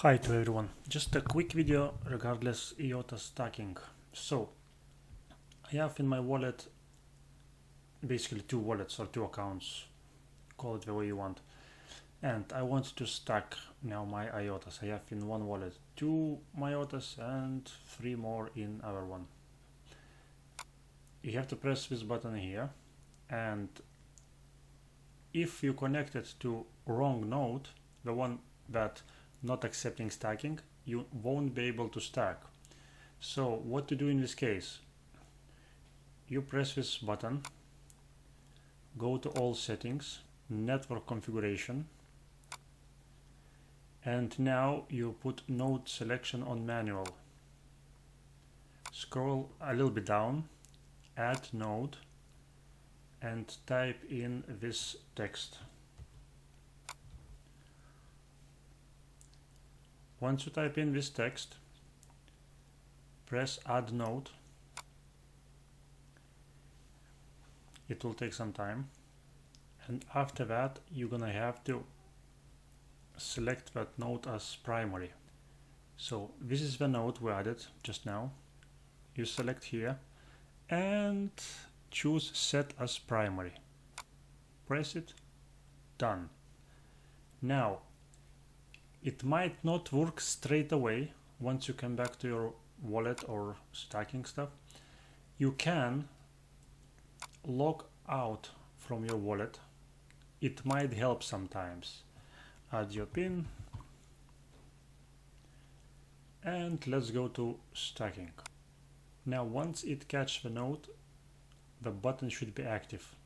Hi to everyone, just a quick video regardless IOTA stacking. So I have in my wallet basically two wallets or two accounts, call it the way you want, and I want to stack now my IOTAs. I have in one wallet two IOTAs and three more in other one. You have to press this button here, and if you connect it to wrong node, the one that not accepting stacking, you won't be able to stack. So what to do in this case? You press this button, go to all settings, network configuration, and now you put node selection on manual. Scroll a little bit down, add node, and type in this text. Once you type in this text, press add node. It will take some time, and after that you're gonna have to select that node as primary. So this is the node we added just now. You select here and choose set as primary. Press it, done. Now it might not work straight away once you come back to your wallet or stacking stuff. You can log out from your wallet. It might help sometimes. Add your PIN and let's go to stacking. Now once it catches the node, the button should be active.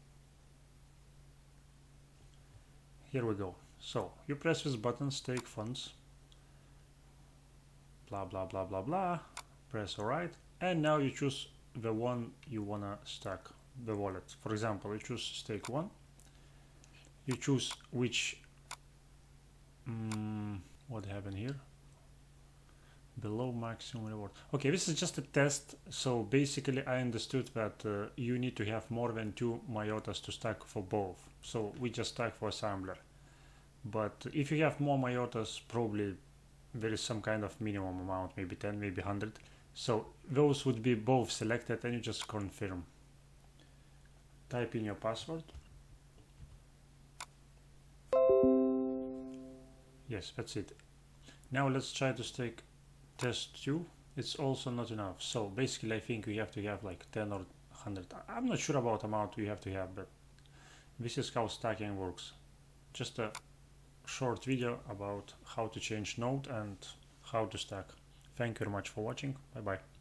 Here we go. So you press this button, stake funds, blah blah blah blah blah, press alright, and now you choose the one you wanna stack, the wallet. For example, you choose stake 1, you choose which what happened here, below maximum reward. Okay, this is just a test, so basically I understood that you need to have more than two IOTAs to stack for both, so we just stack for assembler. But if you have more IOTAs, probably there is some kind of minimum amount, maybe 10, maybe 100. So those would be both selected and you just confirm. Type in your password. Yes, that's it. Now let's try to stake test 2. It's also not enough. So basically I think we have to have like 10 or 100. I'm not sure about amount we have to have, but this is how stacking works. Just a short video about how to change node and how to stack. Thank you very much for watching. Bye bye.